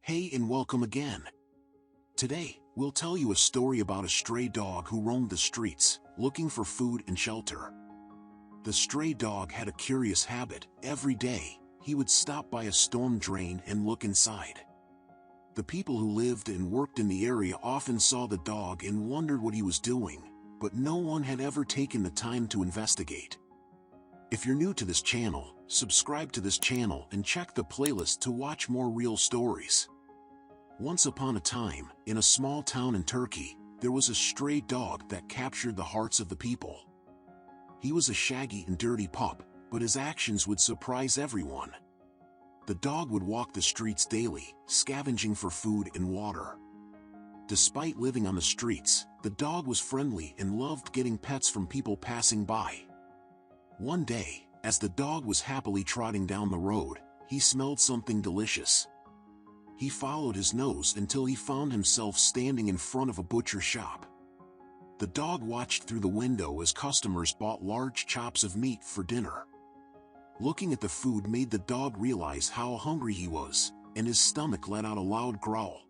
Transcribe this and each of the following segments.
Hey and welcome again. Today, we'll tell you a story about a stray dog who roamed the streets, looking for food and shelter. The stray dog had a curious habit. Every day, he would stop by a storm drain and look inside. The people who lived and worked in the area often saw the dog and wondered what he was doing, but no one had ever taken the time to investigate. If you're new to this channel, subscribe to this channel and check the playlist to watch more real stories. Once upon a time, in a small town in Turkey, there was a stray dog that captured the hearts of the people. He was a shaggy and dirty pup, but his actions would surprise everyone. The dog would walk the streets daily, scavenging for food and water. Despite living on the streets, the dog was friendly and loved getting pets from people passing by. One day, as the dog was happily trotting down the road, he smelled something delicious. He followed his nose until he found himself standing in front of a butcher shop. The dog watched through the window as customers bought large chops of meat for dinner. Looking at the food made the dog realize how hungry he was, and his stomach let out a loud growl.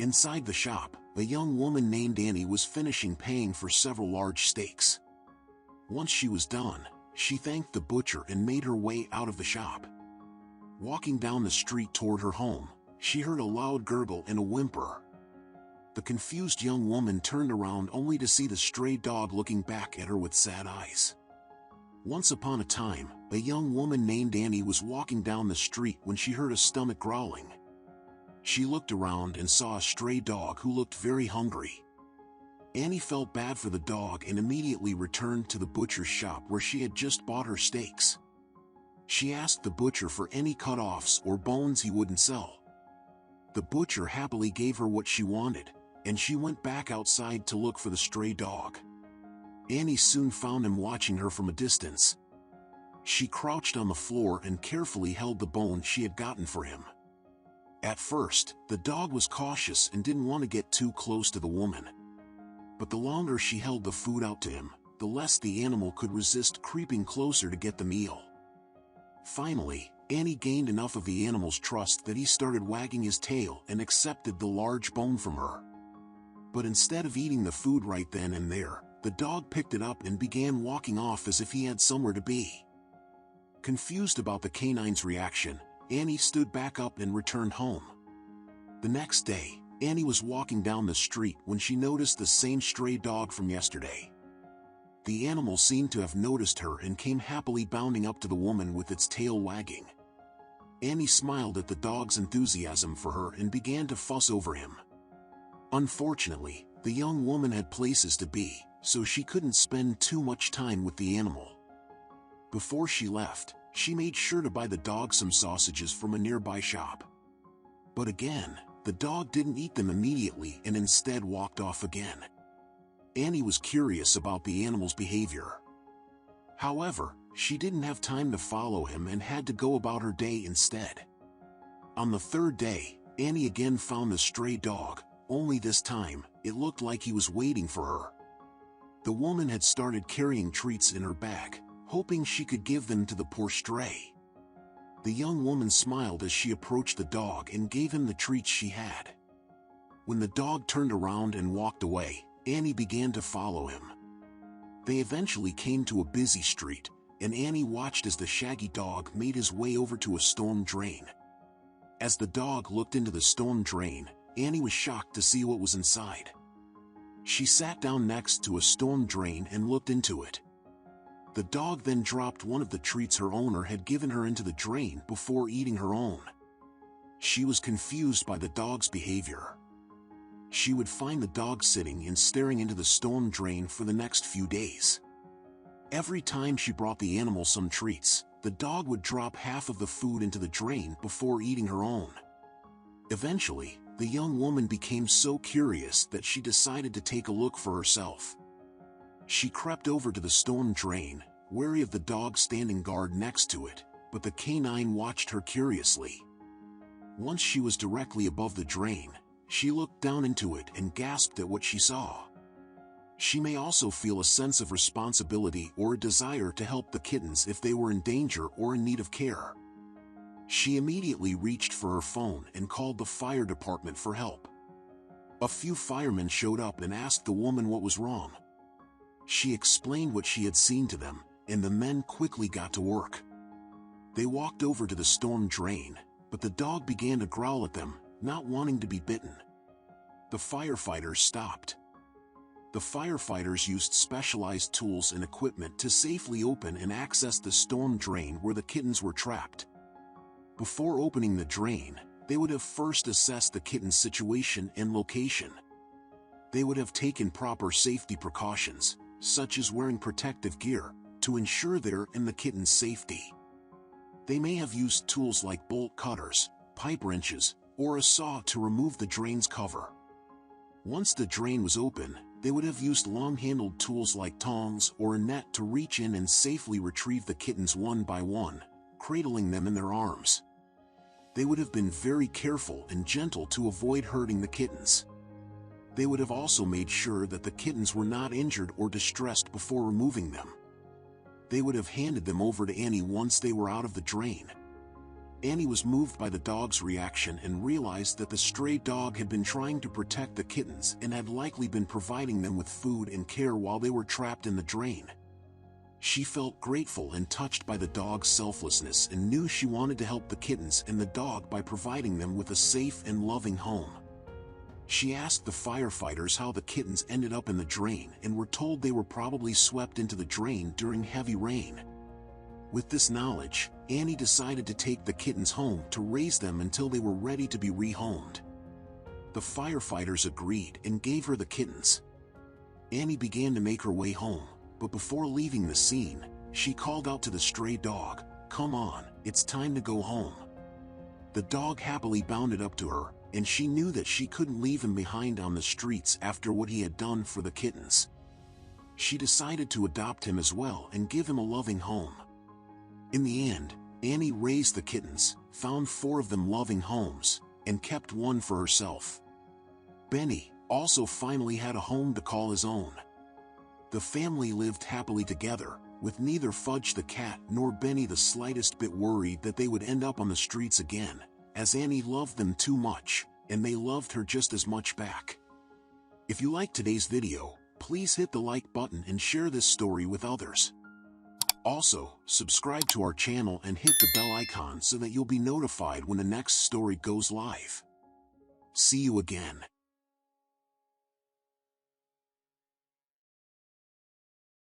Inside the shop, a young woman named Annie was finishing paying for several large steaks. Once she was done, she thanked the butcher and made her way out of the shop. Walking down the street toward her home, she heard a loud gurgle and a whimper. The confused young woman turned around only to see the stray dog looking back at her with sad eyes. Once upon a time, a young woman named Annie was walking down the street when she heard a stomach growling. She looked around and saw a stray dog who looked very hungry. Annie felt bad for the dog and immediately returned to the butcher's shop where she had just bought her steaks. She asked the butcher for any cut-offs or bones he wouldn't sell. The butcher happily gave her what she wanted, and she went back outside to look for the stray dog. Annie soon found him watching her from a distance. She crouched on the floor and carefully held the bone she had gotten for him. At first, the dog was cautious and didn't want to get too close to the woman. But the longer she held the food out to him, the less the animal could resist creeping closer to get the meal. Finally, Annie gained enough of the animal's trust that he started wagging his tail and accepted the large bone from her. But instead of eating the food right then and there, the dog picked it up and began walking off as if he had somewhere to be. Confused about the canine's reaction, Annie stood back up and returned home. The next day, Annie was walking down the street when she noticed the same stray dog from yesterday. The animal seemed to have noticed her and came happily bounding up to the woman with its tail wagging. Annie smiled at the dog's enthusiasm for her and began to fuss over him. Unfortunately, the young woman had places to be, so she couldn't spend too much time with the animal. Before she left, she made sure to buy the dog some sausages from a nearby shop. But again, the dog didn't eat them immediately and instead walked off again. Annie was curious about the animal's behavior. However, she didn't have time to follow him and had to go about her day instead. On the third day, Annie again found the stray dog, only this time, it looked like he was waiting for her. The woman had started carrying treats in her bag, hoping she could give them to the poor stray. The young woman smiled as she approached the dog and gave him the treats she had. When the dog turned around and walked away, Annie began to follow him. They eventually came to a busy street, and Annie watched as the shaggy dog made his way over to a storm drain. As the dog looked into the storm drain, Annie was shocked to see what was inside. She sat down next to a storm drain and looked into it. The dog then dropped one of the treats her owner had given her into the drain before eating her own. She was confused by the dog's behavior. She would find the dog sitting and staring into the storm drain for the next few days. Every time she brought the animal some treats, the dog would drop half of the food into the drain before eating her own. Eventually, the young woman became so curious that she decided to take a look for herself. She crept over to the storm drain, wary of the dog standing guard next to it, but the canine watched her curiously. Once she was directly above the drain, she looked down into it and gasped at what she saw. She may also feel a sense of responsibility or a desire to help the kittens if they were in danger or in need of care. She immediately reached for her phone and called the fire department for help. A few firemen showed up and asked the woman what was wrong. She explained what she had seen to them, and the men quickly got to work. They walked over to the storm drain, but the dog began to growl at them, not wanting to be bitten. The firefighters stopped. The firefighters used specialized tools and equipment to safely open and access the storm drain where the kittens were trapped. Before opening the drain, they would have first assessed the kitten's situation and location. They would have taken proper safety precautions, such as wearing protective gear, to ensure their and the kitten's safety. They may have used tools like bolt cutters, pipe wrenches, or a saw to remove the drain's cover. Once the drain was open, they would have used long-handled tools like tongs or a net to reach in and safely retrieve the kittens one by one, cradling them in their arms. They would have been very careful and gentle to avoid hurting the kittens. They would have also made sure that the kittens were not injured or distressed before removing them. They would have handed them over to Annie once they were out of the drain. Annie was moved by the dog's reaction and realized that the stray dog had been trying to protect the kittens and had likely been providing them with food and care while they were trapped in the drain. She felt grateful and touched by the dog's selflessness and knew she wanted to help the kittens and the dog by providing them with a safe and loving home. She asked the firefighters how the kittens ended up in the drain and were told they were probably swept into the drain during heavy rain. With this knowledge, Annie decided to take the kittens home to raise them until they were ready to be rehomed. The firefighters agreed and gave her the kittens. Annie began to make her way home, but before leaving the scene, she called out to the stray dog, "Come on, it's time to go home." The dog happily bounded up to her, and she knew that she couldn't leave him behind on the streets after what he had done for the kittens. She decided to adopt him as well and give him a loving home. In the end, Annie raised the kittens, found 4 of them loving homes, and kept one for herself. Benny also finally had a home to call his own. The family lived happily together, with neither Fudge the cat nor Benny the slightest bit worried that they would end up on the streets again, as Annie loved them too much, and they loved her just as much back. If you liked today's video, please hit the like button and share this story with others. Also, subscribe to our channel and hit the bell icon so that you'll be notified when the next story goes live. See you again.